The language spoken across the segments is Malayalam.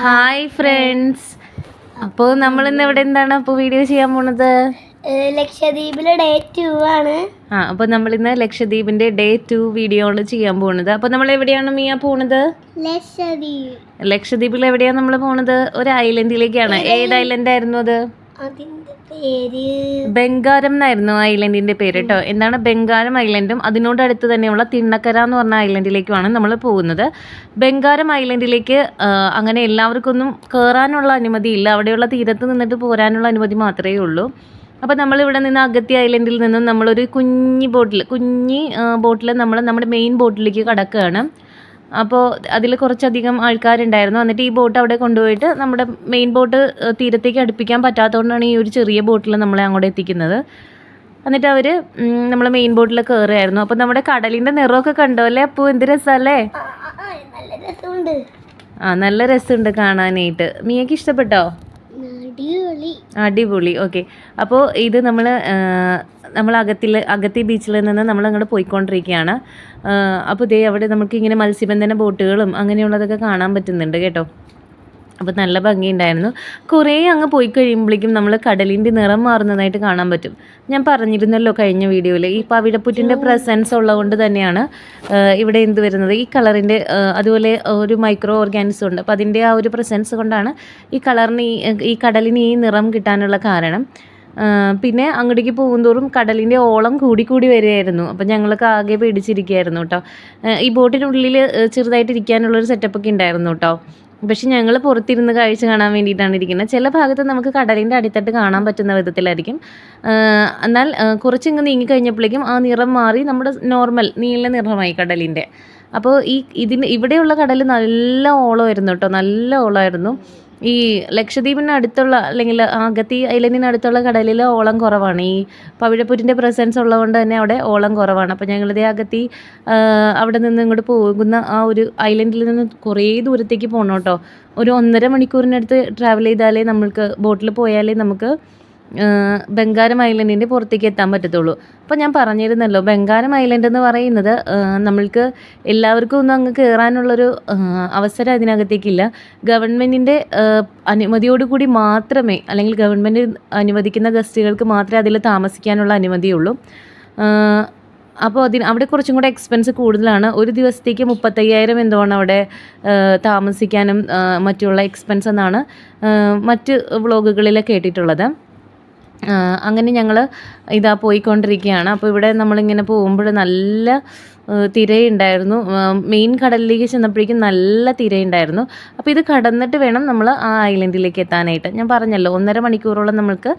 Hi friends. അപ്പോൾ നമ്മൾ ഇന്ന് ഇവിടെ എന്താണ് അപ്പോൾ വീഡിയോ ചെയ്യാൻ പോണത്? ലക്ഷദ്വീപിലെ ഡേ 2 ആണ്. അപ്പോൾ നമ്മൾ ഇന്ന് ലക്ഷദ്വീപിന്റെ ഡേ 2 വീഡിയോ ആണ് ചെയ്യാൻ പോകുന്നത്. അപ്പോൾ നമ്മൾ എവിടെയാണ് മിയ പോണത്? ലക്ഷദ്വീപിൽ എവിടെയാണ് നമ്മൾ പോണത്? ഒരു ഐലൻഡിലേക്കാണ്. ഏത് ഐലൻഡ് ആയിരുന്നു അത്? അതിന്റെ പേര് ബംഗാരം എന്നായിരുന്നു ഐലൻഡിന്റെ പേര് കേട്ടോ. എന്താണ് ബംഗാരം ഐലൻഡും അതിനോട് അടുത്ത് തന്നെയുള്ള തിണ്ണക്കര എന്ന് പറഞ്ഞ ഐലൻഡിലേക്കുമാണ് നമ്മൾ പോകുന്നത്. ബംഗാരം ഐലൻഡിലേക്ക് അങ്ങനെ എല്ലാവർക്കൊന്നും കയറാനുള്ള അനുമതി ഇല്ല. അവിടെയുള്ള തീരത്ത് നിന്നിട്ട് പോരാനുള്ള അനുമതി മാത്രമേ ഉള്ളൂ. അപ്പോൾ നമ്മളിവിടെ നിന്ന് അഗത്തി ഐലൻഡിൽ നിന്നും നമ്മളൊരു കുഞ്ഞി ബോട്ടിൽ നമ്മൾ നമ്മുടെ മെയിൻ ബോട്ടിലേക്ക് കടക്കുകയാണ്. അപ്പോൾ അതിൽ കുറച്ചധികം ആൾക്കാരുണ്ടായിരുന്നു. എന്നിട്ട് ഈ ബോട്ട് അവിടെ കൊണ്ടുപോയിട്ട് നമ്മുടെ മെയിൻ ബോട്ട് തീരത്തേക്ക് അടുപ്പിക്കാൻ പറ്റാത്തതുകൊണ്ടാണ് ഈ ഒരു ചെറിയ ബോട്ടിൽ നമ്മളെ അങ്ങോട്ട് എത്തിക്കുന്നത്. എന്നിട്ട് അവർ നമ്മളെ മെയിൻ ബോട്ടിൽ കയറുമായിരുന്നു. അപ്പോൾ നമ്മുടെ കടലിൻ്റെ നിറമൊക്കെ കണ്ടോ അല്ലേ? അപ്പോൾ എന്ത് രസമല്ലേ? നല്ല രസമുണ്ട് കാണാനായിട്ട്. മിയക്ക് ഇഷ്ടപ്പെട്ടോ? അടിപൊളി. ഓക്കെ. അപ്പോൾ ഇത് നമ്മൾ അഗത്തി ബീച്ചിൽ നിന്ന് നമ്മൾ അങ്ങോട്ട് പോയിക്കൊണ്ടിരിക്കുകയാണ്. അപ്പോൾ ദേ അവിടെ നമുക്ക് ഇങ്ങനെ മത്സ്യബന്ധന ബോട്ടുകളും അങ്ങനെയുള്ളതൊക്കെ കാണാൻ പറ്റുന്നുണ്ട് കേട്ടോ. അപ്പോൾ നല്ല ഭംഗിയുണ്ടായിരുന്നു. കുറേ അങ്ങ് പോയി കഴിയുമ്പോഴേക്കും നമ്മൾ കടലിൻ്റെ നിറം മാറുന്നതായിട്ട് കാണാൻ പറ്റും. ഞാൻ പറഞ്ഞിരുന്നല്ലോ കഴിഞ്ഞ വീഡിയോയിൽ, ഈ പവിഴപ്പുറ്റിൻ്റെ പ്രസൻസ് ഉള്ളതുകൊണ്ട് തന്നെയാണ് ഇവിടെ എന്ത് വരുന്നത്, ഈ കളറിൻ്റെ അതുപോലെ ഒരു മൈക്രോ ഓർഗാനിസം ഉണ്ട്. അപ്പോൾ അതിൻ്റെ ആ ഒരു പ്രസൻസ് കൊണ്ടാണ് ഈ കളറിന് ഈ കടലിന് ഈ നിറം കിട്ടാനുള്ള കാരണം. പിന്നെ അങ്ങോട്ടേക്ക് പോകുന്തോറും കടലിൻ്റെ ഓളം കൂടി വരികയായിരുന്നു. അപ്പം ഞങ്ങൾക്ക് ആകെ പേടിച്ചിരിക്കുകയായിരുന്നു കേട്ടോ. ഈ ബോട്ടിനുള്ളിൽ ചെറുതായിട്ട് ഇരിക്കാനുള്ളൊരു സെറ്റപ്പൊക്കെ ഉണ്ടായിരുന്നു കേട്ടോ. പക്ഷെ ഞങ്ങൾ പുറത്തിരുന്ന് കാഴ്ച കാണാൻ വേണ്ടിയിട്ടാണ് ഇരിക്കുന്നത്. ചില ഭാഗത്ത് നമുക്ക് കടലിൻ്റെ അടിത്തട്ട് കാണാൻ പറ്റുന്ന വിധത്തിലായിരിക്കും. എന്നാൽ കുറച്ചിങ്ങ് നീങ്ങിക്കഴിഞ്ഞപ്പോഴേക്കും ആ നിറം മാറി നമ്മുടെ നോർമൽ നീല നിറമായി കടലിൻ്റെ. അപ്പോൾ ഇവിടെയുള്ള കടൽ നല്ല ഓളമായിരുന്നു കേട്ടോ, നല്ല ഓളമായിരുന്നു. ഈ ലക്ഷദ്വീപിന് അടുത്തുള്ള അല്ലെങ്കിൽ അഗത്തി ഐലൻഡിന് അടുത്തുള്ള കടലിൽ ഓളം കുറവാണ്. ഈ പവിഴപ്പുറ്റിൻ്റെ പ്രസൻസ് ഉള്ളതുകൊണ്ട് തന്നെ അവിടെ ഓളം കുറവാണ്. അപ്പോൾ ഞങ്ങളിതേ അഗത്തി അവിടെ നിന്ന് ഇങ്ങോട്ട് പോകുന്ന ആ ഒരു ഐലൻഡിൽ നിന്ന് കുറേ ദൂരത്തേക്ക് പോകണം കേട്ടോ. ഒരു 1.5 മണിക്കൂറിനടുത്ത് ട്രാവൽ ചെയ്താലേ നമുക്ക് ബോട്ടിൽ പോയാലേ നമുക്ക് ബംഗാരം ഐലൻഡിൻ്റെ പുറത്തേക്ക് എത്താൻ പറ്റത്തുള്ളൂ. അപ്പോൾ ഞാൻ പറഞ്ഞിരുന്നല്ലോ, ബംഗാരം ഐലൻഡ് എന്ന് പറയുന്നത് നമ്മൾക്ക് എല്ലാവർക്കും ഒന്നും അങ്ങ് കയറാനുള്ളൊരു അവസരം അതിനകത്തേക്കില്ല. ഗവൺമെൻറ്റിൻ്റെ അനുമതിയോടുകൂടി മാത്രമേ, അല്ലെങ്കിൽ ഗവൺമെൻറ് അനുവദിക്കുന്ന ഗസ്റ്റുകൾക്ക് മാത്രമേ അതിൽ താമസിക്കാനുള്ള അനുമതിയുള്ളൂ. അപ്പോൾ അവിടെ കുറച്ചും കൂടെ എക്സ്പെൻസ് കൂടുതലാണ്. ഒരു ദിവസത്തേക്ക് 35,000 എന്തോ ആണ് അവിടെ താമസിക്കാനും മറ്റുള്ള എക്സ്പെൻസ് എന്നാണ് മറ്റ് വ്ളോഗുകളിൽ കേട്ടിട്ടുള്ളത്. അങ്ങനെ ഞങ്ങൾ പോയിക്കൊണ്ടിരിക്കുകയാണ്. അപ്പോൾ ഇവിടെ നമ്മളിങ്ങനെ പോകുമ്പോൾ നല്ല തിരയുണ്ടായിരുന്നു. മെയിൻ കടലിലേക്ക് ചെന്നപ്പോഴേക്കും നല്ല തിരയുണ്ടായിരുന്നു. അപ്പോൾ ഇത് കടന്നിട്ട് വേണം നമ്മൾ ആ ഐലൻഡിലേക്ക് എത്താനായിട്ട്. ഞാൻ പറഞ്ഞല്ലോ, 1.5 മണിക്കൂറോളം നമ്മൾക്ക്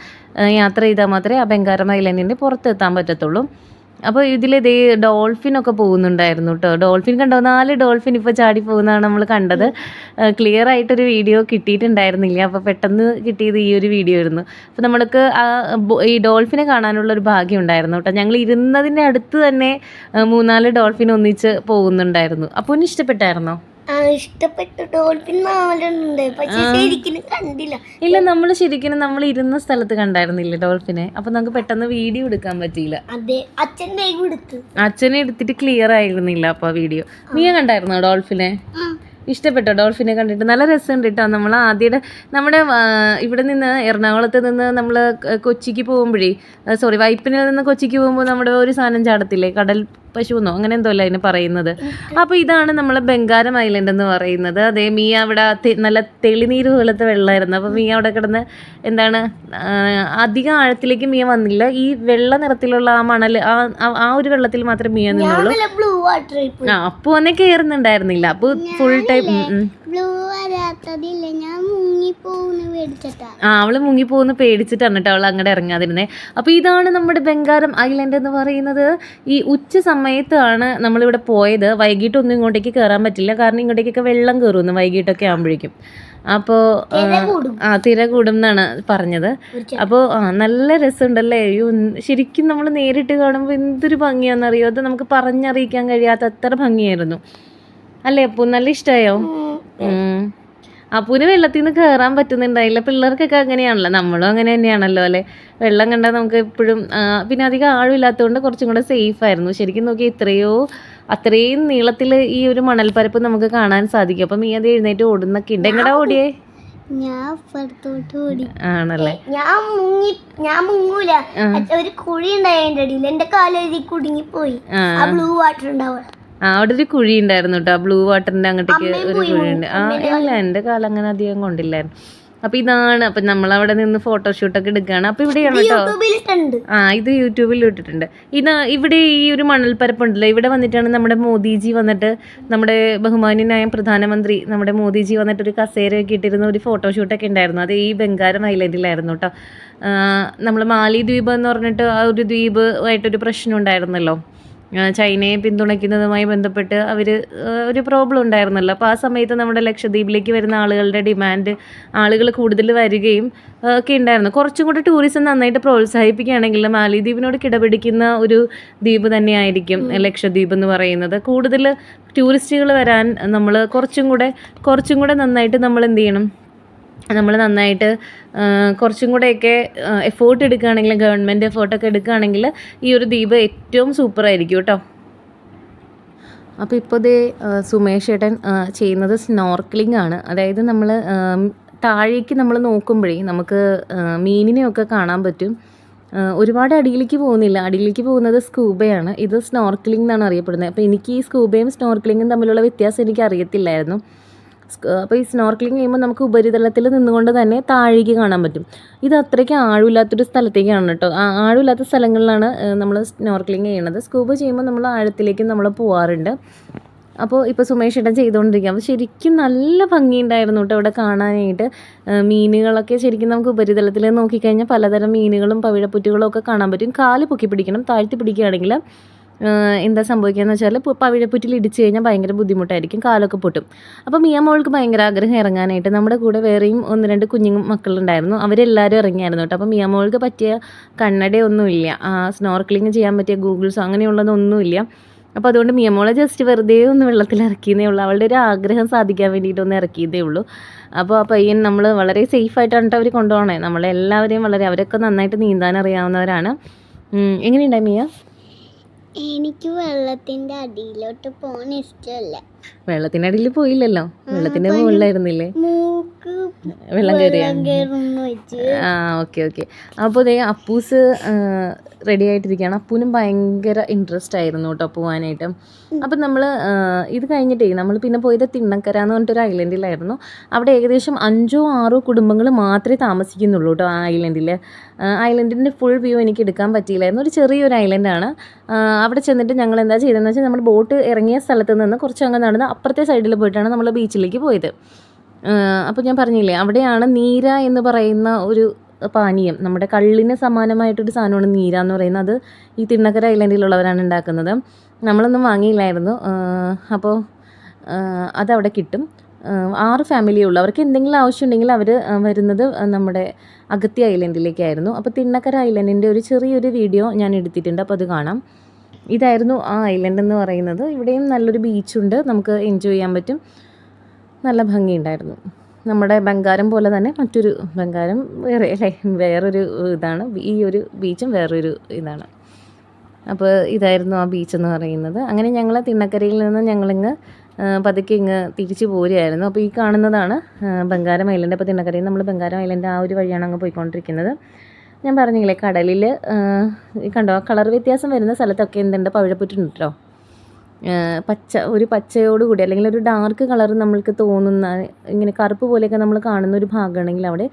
യാത്ര ചെയ്താൽ മാത്രമേ ആ ബംഗാരം ഐലൻഡിൻ്റെ പുറത്ത് എത്താൻ പറ്റത്തുള്ളൂ. അപ്പോൾ ഇതിലിതേ ഡോൾഫിനൊക്കെ പോകുന്നുണ്ടായിരുന്നു കേട്ടോ. ഡോൾഫിൻ കണ്ടോ? 4 ഡോൾഫിൻ ഇപ്പോൾ ചാടി പോകുന്നതാണ് നമ്മൾ കണ്ടത്. ക്ലിയർ ആയിട്ടൊരു വീഡിയോ കിട്ടിയിട്ടുണ്ടായിരുന്നില്ല. അപ്പോൾ പെട്ടെന്ന് കിട്ടിയത് ഈ ഒരു വീഡിയോ ആയിരുന്നു. അപ്പോൾ നമ്മൾക്ക് ഈ ഡോൾഫിനെ കാണാനുള്ളൊരു ഭാഗ്യം ഉണ്ടായിരുന്നു കേട്ടോ. ഞങ്ങൾ ഇരുന്നതിൻ്റെ അടുത്ത് തന്നെ 3-4 ഡോൾഫിൻ ഒന്നിച്ച് പോകുന്നുണ്ടായിരുന്നു. അപ്പോൾ ഇഷ്ടപ്പെട്ടായിരുന്നോ? ഇഷ്ടപ്പെട്ടു. ഡോൾഫിൻ 4 ഉണ്ട്, പക്ഷേ ശരിക്കും കണ്ടില്ല. ഇല്ല, നമ്മൾ ഇരുന്ന സ്ഥലത്ത് കണ്ടായിരുന്നില്ല ഡോൾഫിനെ. അപ്പൊ നമുക്ക് പെട്ടെന്ന് വീഡിയോ എടുക്കാൻ പറ്റിയില്ല. അതെ, അച്ഛനെ എടുത്തിട്ട് ക്ലിയർ ആയിരുന്നില്ല അപ്പൊ വീഡിയോ. നീ കണ്ടായിരുന്നോ ഡോൾഫിനെ? ഇഷ്ടപ്പെട്ടോ ഡോൾഫിനെ കണ്ടിട്ട്? നല്ല രസമുണ്ട് കേട്ടോ. നമ്മൾ നമ്മുടെ ഇവിടെ നിന്ന് എറണാകുളത്ത് നിന്ന് നമ്മൾ കൊച്ചിക്ക് പോകുമ്പോഴേ വൈപ്പിനിൽ നിന്ന് കൊച്ചിക്ക് പോകുമ്പോൾ നമ്മുടെ ഒരു സാധനം ചാടത്തില്ലേ, കടൽ പശുവെന്നോ അങ്ങനെ എന്തോ അല്ല അതിന് പറയുന്നത്. അപ്പോൾ ഇതാണ് നമ്മളെ ബംഗാരം ഐലൻഡ് എന്ന് പറയുന്നത്. അതേ, മിയ അവിടെ നല്ല തെളിനീര് പോലത്തെ വെള്ളമായിരുന്നു. അപ്പോൾ മിയ അവിടെ കിടന്ന് അധികം ആഴത്തിലേക്ക് മിയ വന്നില്ല. ഈ വെള്ള നിറത്തിലുള്ള ആ മണൽ ആ ഒരു വെള്ളത്തിൽ മാത്രമേ മിയ നിന്നുള്ളൂ. അപ്പോൾ ഒന്നേ കയറുന്നുണ്ടായിരുന്നില്ല. അപ്പോൾ ഫുൾ ടൈം അവള് മുങ്ങിപ്പോകുന്ന പേടിച്ചിട്ടാണ് കേട്ടോ അവൾ അങ്ങോട്ട് ഇറങ്ങാതിരുന്നേ. അപ്പോൾ ഇതാണ് നമ്മുടെ ബംഗാരം ഐലൻഡ് എന്ന് പറയുന്നത്. ഈ ഉച്ച സമയത്താണ് നമ്മളിവിടെ പോയത്. വൈകിട്ടൊന്നും ഇങ്ങോട്ടേക്ക് കയറാൻ പറ്റില്ല, കാരണം ഇങ്ങോട്ടേക്കൊക്കെ വെള്ളം കയറുന്നു വൈകിട്ടൊക്കെ ആകുമ്പോഴേക്കും. അപ്പോൾ തിര കൂടും എന്നാണ് പറഞ്ഞത്. അപ്പോൾ നല്ല രസമുണ്ടല്ലേ. ശരിക്കും നമ്മൾ നേരിട്ട് കാണുമ്പോൾ എന്തൊരു ഭംഗിയാണെന്നറിയോ. അത് നമുക്ക് പറഞ്ഞറിയിക്കാൻ കഴിയാത്ത അത്ര ഭംഗിയായിരുന്നു അല്ലേ? അപ്പോൾ നല്ല ഇഷ്ടമായോ? അപ്പൂന് വെള്ളത്തിൽ നിന്ന് കയറാൻ പറ്റുന്നുണ്ടായില്ല. പിള്ളേർക്കൊക്കെ അങ്ങനെയാണല്ലോ, നമ്മളും അങ്ങനെ തന്നെയാണല്ലോ അല്ലേ. വെള്ളം കണ്ടാൽ നമുക്ക് എപ്പോഴും പിന്നെ അധികം ആഴമില്ലാത്തതുകൊണ്ട് കുറച്ചും കൂടെ സേഫ് ആയിരുന്നു. ശരിക്കും നോക്കി അത്രയും നീളത്തിൽ ഈ ഒരു മണൽപ്പരപ്പ് നമുക്ക് കാണാൻ സാധിക്കും. അപ്പം ഈ അത് എഴുന്നേറ്റ് ഓടുന്നൊക്കെ ഉണ്ട്. എങ്ങടാ ഓടിയേ? ഞാൻ പുറത്തോട്ട് ഓടി. ആണല്ലേ. ഞാൻ മുങ്ങൂല. ഒരു കുഴി ഉണ്ടായി അതിന്റെ അടിയിൽ, എന്റെ കാലെഴുതി കുടുങ്ങിപ്പോയി. ബ്ലൂ വാട്ടർ ഉണ്ടാവുക. അവിടെ ഒരു കുഴി ഉണ്ടായിരുന്നു കേട്ടോ, ബ്ലൂ വാട്ടറിന്റെ അങ്ങോട്ടേക്ക് ഒരു കുഴിയുണ്ട്. ഇല്ല, എൻ്റെ കാലം അങ്ങനെ അധികം കൊണ്ടില്ലായിരുന്നു. അപ്പൊ ഇതാണ്. അപ്പൊ നമ്മളവിടെ നിന്ന് ഫോട്ടോഷൂട്ടൊക്കെ എടുക്കുകയാണ്. അപ്പൊ ഇവിടെയാണ് കേട്ടോ. ഇത് യൂട്യൂബിൽ ഇട്ടിട്ടുണ്ട്. ഇവിടെ ഈ ഒരു മണൽപ്പരപ്പുണ്ടല്ലോ, ഇവിടെ വന്നിട്ടാണ് നമ്മുടെ മോദിജി വന്നിട്ട്, നമ്മുടെ ബഹുമാന്യനായ പ്രധാനമന്ത്രി നമ്മുടെ മോദിജി വന്നിട്ട് ഒരു കസേരയൊക്കെ ഇട്ടിരുന്ന ഒരു ഫോട്ടോഷൂട്ടൊക്കെ ഉണ്ടായിരുന്നു. അത് ഈ ബംഗാരം ഐലൻഡിലായിരുന്നു കേട്ടോ. നമ്മൾ മാലിദ്വീപ് എന്ന് പറഞ്ഞിട്ട് ആ ഒരു ദ്വീപ് ആയിട്ടൊരു പ്രശ്നം ഉണ്ടായിരുന്നല്ലോ, ചൈനയെ പിന്തുണയ്ക്കുന്നതുമായി ബന്ധപ്പെട്ട് ഒരു പ്രോബ്ലം ഉണ്ടായിരുന്നല്ലോ. അപ്പോൾ ആ സമയത്ത് നമ്മുടെ ലക്ഷദ്വീപിലേക്ക് വരുന്ന ആളുകളുടെ ആളുകൾ കൂടുതൽ വരികയും ഒക്കെ ഉണ്ടായിരുന്നു. കുറച്ചും കൂടി ടൂറിസം നന്നായിട്ട് പ്രോത്സാഹിപ്പിക്കുകയാണെങ്കിൽ മാലിദ്വീപിനോട് കിടപിടിക്കുന്ന ഒരു ദ്വീപ് തന്നെയായിരിക്കും ലക്ഷദ്വീപ് എന്ന് പറയുന്നത്. കൂടുതൽ ടൂറിസ്റ്റുകൾ വരാൻ നമ്മൾ കുറച്ചും കൂടെ നന്നായിട്ട് നമ്മൾ എന്ത് ചെയ്യണം, നമ്മൾ നന്നായിട്ട് കുറച്ചും കൂടെയൊക്കെ എഫേർട്ട് എടുക്കുകയാണെങ്കിൽ, ഗവൺമെൻറ് എഫേർട്ടൊക്കെ എടുക്കുകയാണെങ്കിൽ ഈ ഒരു ദ്വീപ് ഏറ്റവും സൂപ്പറായിരിക്കും കേട്ടോ. അപ്പോൾ ഇപ്പോൾ സുമേഷ് ഏട്ടൻ ചെയ്യുന്നത് സ്നോർക്കലിംഗ് ആണ്. അതായത് നമ്മൾ താഴേക്ക് നമ്മൾ നോക്കുമ്പോഴേ നമുക്ക് മീനിനെയൊക്കെ കാണാൻ പറ്റും. ഒരുപാട് അടിയിലേക്ക് പോകുന്നില്ല, അടിയിലേക്ക് പോകുന്നത് സ്കൂബയാണ്. ഇത് സ്നോർക്കലിംഗ് എന്നാണ് അറിയപ്പെടുന്നത്. അപ്പോൾ എനിക്ക് ഈ സ്കൂബയും സ്നോർക്കലിങ്ങും തമ്മിലുള്ള വ്യത്യാസം എനിക്ക് അറിയത്തില്ലായിരുന്നു. അപ്പോൾ ഈ സ്നോർക്കലിംഗ് ചെയ്യുമ്പോൾ നമുക്ക് ഉപരിതലത്തിൽ നിന്നുകൊണ്ട് തന്നെ താഴേക്ക് കാണാൻ പറ്റും. ഇത് അത്രയ്ക്ക് ആഴമില്ലാത്തൊരു സ്ഥലത്തേക്കാണ് കേട്ടോ. ആഴമില്ലാത്ത സ്ഥലങ്ങളിലാണ് നമ്മൾ സ്നോർക്കലിംഗ് ചെയ്യണത്. സ്കൂബ ചെയ്യുമ്പോൾ നമ്മൾ ആഴത്തിലേക്ക് നമ്മൾ പോകാറുണ്ട്. അപ്പോൾ ഇപ്പോൾ സുമേഷ് ഏട്ടൻ ചെയ്തുകൊണ്ടിരിക്കുക. അപ്പോൾ ശരിക്കും നല്ല ഭംഗിയുണ്ടായിരുന്നു കേട്ടോ ഇവിടെ കാണാനായിട്ട്. മീനുകളൊക്കെ ശരിക്കും നമുക്ക് ഉപരിതലത്തിൽ നോക്കിക്കഴിഞ്ഞാൽ പലതരം മീനുകളും പവിഴപ്പുറ്റുകളും ഒക്കെ കാണാൻ പറ്റും. കാല് പൊക്കി പിടിക്കണം, താഴ്ത്തി പിടിക്കുകയാണെങ്കിൽ എന്താ സംഭവിക്കുകയെന്ന് വെച്ചാൽ പവിഴപ്പുറ്റിൽ ഇടിച്ച് കഴിഞ്ഞാൽ ഭയങ്കര ബുദ്ധിമുട്ടായിരിക്കും, കാലൊക്കെ പൊട്ടും. അപ്പോൾ മിയ മോൾക്ക് ഭയങ്കര ആഗ്രഹം ഇറങ്ങാനായിട്ട്. നമ്മുടെ കൂടെ വേറെയും 1-2 കുഞ്ഞു മക്കളുണ്ടായിരുന്നു, അവരെല്ലാവരും ഇറങ്ങിയായിരുന്നു കേട്ടോ. അപ്പോൾ മിയ മോൾക്ക് പറ്റിയ കണ്ണടയൊന്നുമില്ല, സ്നോർക്കലിംഗ് ചെയ്യാൻ പറ്റിയ ഗൂഗിൾസോ അങ്ങനെയുള്ളതൊന്നുമില്ല. അപ്പോൾ അതുകൊണ്ട് മിയ മോളെ ജസ്റ്റ് വെറുതെ ഒന്ന് വെള്ളത്തിൽ ഇറക്കിയതേ ഉള്ളൂ. അവളുടെ ഒരു ആഗ്രഹം സാധിക്കാൻ വേണ്ടിയിട്ടൊന്ന് ഇറക്കിയതേ ഉള്ളൂ. അപ്പോൾ ആ പയ്യൻ നമ്മൾ വളരെ സേഫായിട്ടാണ് കേട്ടോ അവർ കൊണ്ടുപോകണേ. നമ്മളെല്ലാവരെയും അവരൊക്കെ നന്നായിട്ട് നീന്താൻ അറിയാവുന്നവരാണ്. എങ്ങനെയുണ്ടായി മിയ? എനിക്ക് വെള്ളത്തിന്റെ അടിയിലോട്ട് പോകാൻ ഇഷ്ടമല്ല. വെള്ളത്തിന്റെ അടിയിൽ പോയില്ലല്ലോ, വെള്ളത്തിന്റെ മുകളിലായിരുന്നില്ലേ വെള്ളം കയറിയാ? ഓക്കെ. അപ്പോൾ അപ്പൂസ് റെഡി ആയിട്ടിരിക്കുകയാണ്. അപ്പൂനും ഭയങ്കര ഇൻട്രസ്റ്റ് ആയിരുന്നു കേട്ടോ പോകാനായിട്ട്. അപ്പം നമ്മൾ ഇത് കഴിഞ്ഞിട്ടേ നമ്മൾ പിന്നെ പോയത് തിണ്ണക്കര എന്ന് പറഞ്ഞിട്ടൊരു ഐലൻഡിലായിരുന്നു. അവിടെ ഏകദേശം 5-6 കുടുംബങ്ങൾ മാത്രമേ താമസിക്കുന്നുള്ളൂ കേട്ടോ ആ ഐലൻഡിൽ. ഐലൻഡിൻ്റെ ഫുൾ വ്യൂ എനിക്ക് എടുക്കാൻ പറ്റിയില്ലായിരുന്നു. ഒരു ചെറിയൊരു ഐലൻഡാണ്. അവിടെ ചെന്നിട്ട് ഞങ്ങൾ എന്താ ചെയ്തതെന്ന് വെച്ചാൽ നമ്മൾ ബോട്ട് ഇറങ്ങിയ സ്ഥലത്ത് നിന്ന് കുറച്ച് അങ്ങ് നടന്ന് അപ്പുറത്തെ സൈഡിൽ പോയിട്ടാണ് നമ്മൾ ബീച്ചിലേക്ക് പോയത്. അപ്പോൾ ഞാൻ പറഞ്ഞില്ലേ, അവിടെയാണ് നീര എന്ന് പറയുന്ന ഒരു പാനീയം, നമ്മുടെ കള്ളിന് സമാനമായിട്ടൊരു സാധനമാണ് നീര എന്ന് പറയുന്നത്. അത് ഈ തിണ്ണക്കര ഐലൻഡിലുള്ളവരാണ് ഉണ്ടാക്കുന്നത്. നമ്മളൊന്നും വാങ്ങിയില്ലായിരുന്നു. അപ്പോൾ അതവിടെ കിട്ടും. 6 ഫാമിലിയേ ഉള്ളൂ. അവർക്ക് എന്തെങ്കിലും ആവശ്യമുണ്ടെങ്കിൽ അവർ വരുന്നത് നമ്മുടെ അഗത്തി ഐലൻഡിലേക്കായിരുന്നു. അപ്പോൾ തിണ്ണക്കര ഐലൻഡിൻ്റെ ഒരു ചെറിയൊരു വീഡിയോ ഞാൻ എടുത്തിട്ടുണ്ട്, അപ്പോൾ അത് കാണാം. ഇതായിരുന്നു ആ ഐലൻഡ് എന്ന് പറയുന്നത്. ഇവിടെയും നല്ലൊരു ബീച്ചുണ്ട്, നമുക്ക് എൻജോയ് ചെയ്യാൻ പറ്റും. നല്ല ഭംഗിയുണ്ടായിരുന്നു. നമ്മുടെ ബംഗാരം പോലെ തന്നെ മറ്റൊരു ബംഗാരം വേറൊരു ഇതാണ്. ഈ ഒരു ബീച്ചും വേറൊരു ഇതാണ്. അപ്പോൾ ഇതായിരുന്നു ആ ബീച്ചെന്ന് പറയുന്നത്. അങ്ങനെ ഞങ്ങൾ തിണ്ണക്കരയിൽ നിന്ന് ഞങ്ങളിങ്ങ് പതുക്കെ ഇങ്ങ് തിരിച്ചു പോരുകയായിരുന്നു. അപ്പോൾ ഈ കാണുന്നതാണ് ബംഗാരം ഐലൻഡ്. അപ്പോൾ തിണ്ണക്കരയിൽ നമ്മൾ ബംഗാരം ഐലൻഡ് ആ ഒരു വഴിയാണ് അങ്ങ് പോയിക്കൊണ്ടിരിക്കുന്നത്. ഞാൻ പറഞ്ഞില്ലേ, കടലിൽ കണ്ടോ കളർ വ്യത്യാസം വരുന്ന സ്ഥലത്തൊക്കെ എന്തുണ്ട്, പവിഴപ്പുറ്റുണ്ട് കേട്ടോ. ഒരു പച്ചയോടുകൂടി അല്ലെങ്കിൽ ഒരു ഡാർക്ക് കളർ നമ്മൾക്ക് തോന്നുന്ന, ഇങ്ങനെ കറുപ്പ് പോലെയൊക്കെ നമ്മൾ കാണുന്ന ഒരു ഭാഗമാണെങ്കിൽ അവിടെ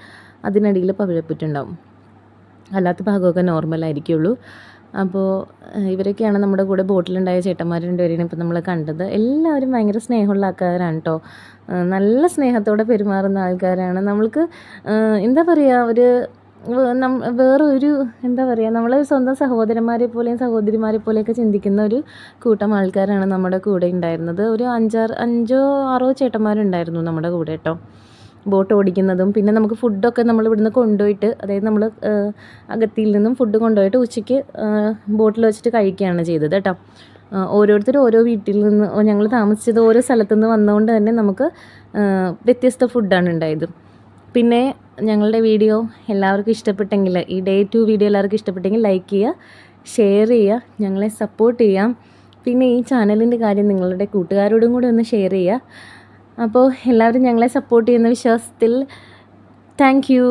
അതിനടിയിൽ പവിഴപ്പുറ്റുണ്ടാവും. അല്ലാത്ത ഭാഗമൊക്കെ നോർമലായിരിക്കുള്ളൂ. അപ്പോൾ ഇവരൊക്കെയാണ് നമ്മുടെ കൂടെ ബോട്ടിലുണ്ടായ ചേട്ടന്മാർ 2 പേരെയും ഇപ്പോൾ നമ്മൾ കണ്ടത്. എല്ലാവരും ഭയങ്കര സ്നേഹമുള്ള ആൾക്കാരാണ് കേട്ടോ. നല്ല സ്നേഹത്തോടെ പെരുമാറുന്ന ആൾക്കാരാണ്. നമ്മൾക്ക് എന്താ പറയുക, വേറൊരു എന്താ പറയുക, നമ്മൾ സ്വന്തം സഹോദരന്മാരെ പോലെയും സഹോദരിമാരെ പോലെയൊക്കെ ചിന്തിക്കുന്ന ഒരു കൂട്ടം ആൾക്കാരാണ് നമ്മുടെ കൂടെ ഉണ്ടായിരുന്നത്. ഒരു 5-6 ചേട്ടന്മാരുണ്ടായിരുന്നു നമ്മുടെ കൂടെ കേട്ടോ, ബോട്ട് ഓടിക്കുന്നതും. പിന്നെ നമുക്ക് ഫുഡൊക്കെ നമ്മൾ ഇവിടുന്ന് കൊണ്ടുപോയിട്ട്, അതായത് നമ്മൾ അഗത്തിയിൽ നിന്നും ഫുഡ് കൊണ്ടുപോയിട്ട് ഉച്ചയ്ക്ക് ബോട്ടിൽ വെച്ചിട്ട് കഴിക്കുകയാണ് ചെയ്തത് കേട്ടോ. ഓരോരുത്തരും ഓരോ വീട്ടിൽ നിന്ന് ഞങ്ങൾ താമസിച്ചത് ഓരോ സ്ഥലത്തു നിന്ന് വന്നതുകൊണ്ട് തന്നെ നമുക്ക് വ്യത്യസ്ത ഫുഡാണ് ഉണ്ടായത്. പിന്നെ ഞങ്ങളുടെ വീഡിയോ എല്ലാവർക്കും ഇഷ്ടപ്പെട്ടെങ്കിൽ, ഈ ഡേ 2 വീഡിയോ എല്ലാവർക്കും ഇഷ്ടപ്പെട്ടെങ്കിൽ ലൈക്ക് ചെയ്യുക, ഷെയർ ചെയ്യുക, ഞങ്ങളെ സപ്പോർട്ട് ചെയ്യാം. പിന്നെ ഈ ചാനലിൻ്റെ കാര്യം നിങ്ങളുടെ കൂട്ടുകാരോടും കൂടി ഒന്ന് ഷെയർ ചെയ്യുക. അപ്പോൾ എല്ലാവരും ഞങ്ങളെ സപ്പോർട്ട് ചെയ്യുന്ന വിശ്വാസത്തിൽ താങ്ക് യു.